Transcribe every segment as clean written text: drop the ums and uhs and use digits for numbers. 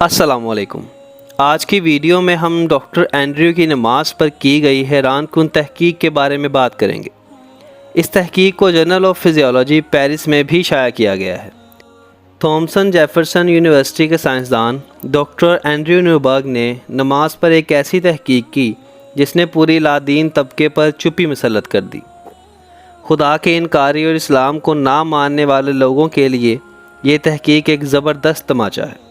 السلام علیکم۔ آج کی ویڈیو میں ہم ڈاکٹر اینڈریو کی نماز پر کی گئی حیران کن تحقیق کے بارے میں بات کریں گے۔ اس تحقیق کو جرنل آف فزیالوجی پیرس میں بھی شائع کیا گیا ہے۔ تھامسن جیفرسن یونیورسٹی کے سائنسدان ڈاکٹر اینڈریو نیوبرگ نے نماز پر ایک ایسی تحقیق کی جس نے پوری لادین طبقے پر چپی مسلط کر دی۔ خدا کے انکاری اور اسلام کو نہ ماننے والے لوگوں کے لیے یہ تحقیق ایک زبردست تماچا ہے۔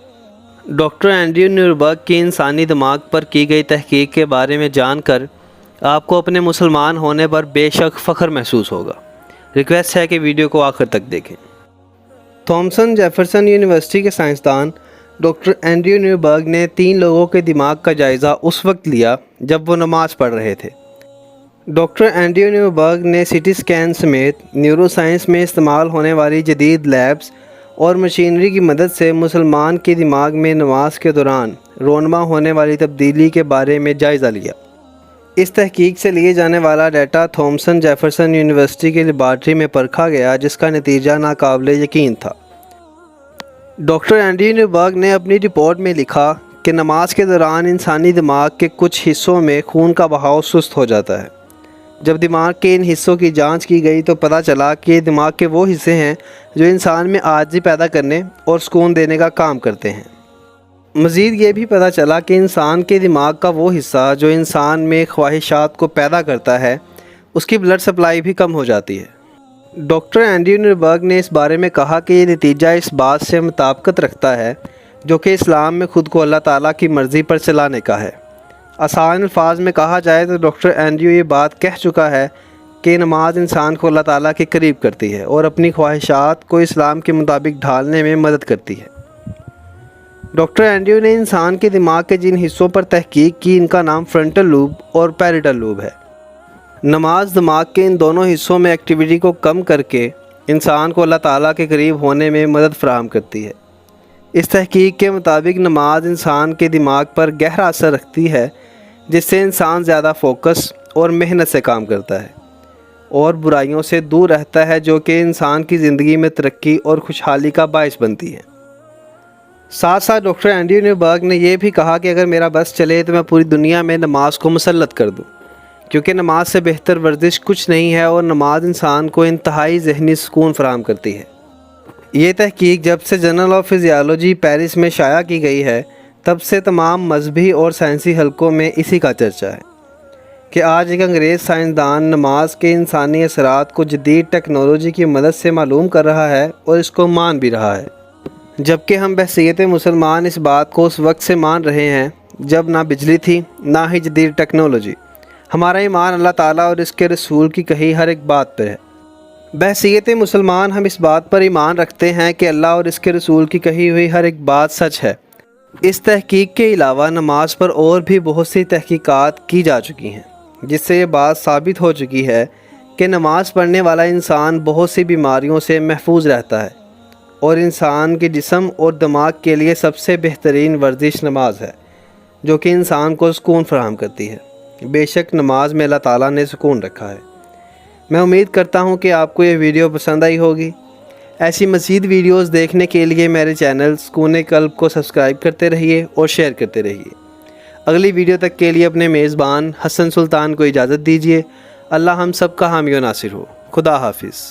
ڈاکٹر اینڈریو نیوبرگ کی انسانی دماغ پر کی گئی تحقیق کے بارے میں جان کر آپ کو اپنے مسلمان ہونے پر بے شک فخر محسوس ہوگا۔ ریکویسٹ ہے کہ ویڈیو کو آخر تک دیکھیں۔ تھامسن جیفرسن یونیورسٹی کے سائنسدان ڈاکٹر اینڈریو نیوبرگ نے 3 لوگوں کے دماغ کا جائزہ اس وقت لیا جب وہ نماز پڑھ رہے تھے۔ ڈاکٹر اینڈریو نیوبرگ نے سی ٹی اسکین سمیت نیورو سائنس میں استعمال ہونے والی جدید لیبس اور مشینری کی مدد سے مسلمان کے دماغ میں نماز کے دوران رونما ہونے والی تبدیلی کے بارے میں جائزہ لیا۔ اس تحقیق سے لیے جانے والا ڈیٹا تھامسن جیفرسن یونیورسٹی کی لیبارٹری میں پرکھا گیا، جس کا نتیجہ ناقابل یقین تھا۔ ڈاکٹر اینڈریو نیوبرگ نے اپنی رپورٹ میں لکھا کہ نماز کے دوران انسانی دماغ کے کچھ حصوں میں خون کا بہاؤ سست ہو جاتا ہے۔ جب دماغ کے ان حصوں کی جانچ کی گئی تو پتہ چلا کہ یہ دماغ کے وہ حصے ہیں جو انسان میں عاجزی پیدا کرنے اور سکون دینے کا کام کرتے ہیں۔ مزید یہ بھی پتہ چلا کہ انسان کے دماغ کا وہ حصہ جو انسان میں خواہشات کو پیدا کرتا ہے، اس کی بلڈ سپلائی بھی کم ہو جاتی ہے۔ ڈاکٹر اینڈریو نیوبرگ نے اس بارے میں کہا کہ یہ نتیجہ اس بات سے مطابقت رکھتا ہے جو کہ اسلام میں خود کو اللہ تعالیٰ کی مرضی پر چلانے کا ہے۔ آسان الفاظ میں کہا جائے تو ڈاکٹر اینڈریو یہ بات کہہ چکا ہے کہ نماز انسان کو اللہ تعالیٰ کے قریب کرتی ہے اور اپنی خواہشات کو اسلام کے مطابق ڈھالنے میں مدد کرتی ہے۔ ڈاکٹر اینڈریو نے انسان کے دماغ کے جن حصوں پر تحقیق کی، ان کا نام فرنٹل لوب اور پیریٹل لوب ہے۔ نماز دماغ کے ان دونوں حصوں میں ایکٹیویٹی کو کم کر کے انسان کو اللہ تعالیٰ کے قریب ہونے میں مدد فراہم کرتی ہے۔ اس تحقیق کے مطابق نماز انسان کے دماغ پر گہرا اثر رکھتی ہے، جس سے انسان زیادہ فوکس اور محنت سے کام کرتا ہے اور برائیوں سے دور رہتا ہے، جو کہ انسان کی زندگی میں ترقی اور خوشحالی کا باعث بنتی ہے۔ ساتھ ساتھ ڈاکٹر اینڈریو نیوبرگ نے یہ بھی کہا کہ اگر میرا بس چلے تو میں پوری دنیا میں نماز کو مسلط کر دوں، کیونکہ نماز سے بہتر ورزش کچھ نہیں ہے اور نماز انسان کو انتہائی ذہنی سکون فراہم کرتی ہے۔ یہ تحقیق جب سے جرنل آف فزیالوجی پیرس میں شائع کی گئی ہے، تب سے تمام مذہبی اور سائنسی حلقوں میں اسی کا چرچا ہے کہ آج ایک انگریز سائنسدان نماز کے انسانی اثرات کو جدید ٹیکنالوجی کی مدد سے معلوم کر رہا ہے اور اس کو مان بھی رہا ہے، جبکہ ہم بحیثیت مسلمان اس بات کو اس وقت سے مان رہے ہیں جب نہ بجلی تھی نہ ہی جدید ٹیکنالوجی۔ ہمارا ایمان اللہ تعالیٰ اور اس کے رسول کی کہی ہر ایک بات پر ہے۔ بحیثیت مسلمان ہم اس بات پر ایمان رکھتے ہیں کہ اللہ اور اس کے رسول کی کہی ہوئی ہر ایک بات سچ ہے۔ اس تحقیق کے علاوہ نماز پر اور بھی بہت سی تحقیقات کی جا چکی ہیں، جس سے یہ بات ثابت ہو چکی ہے کہ نماز پڑھنے والا انسان بہت سی بیماریوں سے محفوظ رہتا ہے اور انسان کے جسم اور دماغ کے لیے سب سے بہترین ورزش نماز ہے، جو کہ انسان کو سکون فراہم کرتی ہے۔ بے شک نماز میں اللہ تعالیٰ نے سکون رکھا ہے۔ میں امید کرتا ہوں کہ آپ کو یہ ویڈیو پسند آئی ہوگی۔ ایسی مزید ویڈیوز دیکھنے کے لیے میرے چینل سکون قلب کو سبسکرائب کرتے رہیے اور شیئر کرتے رہیے۔ اگلی ویڈیو تک کے لیے اپنے میزبان حسن سلطان کو اجازت دیجیے۔ اللہ ہم سب کا حامی و ناصر ہو۔ خدا حافظ۔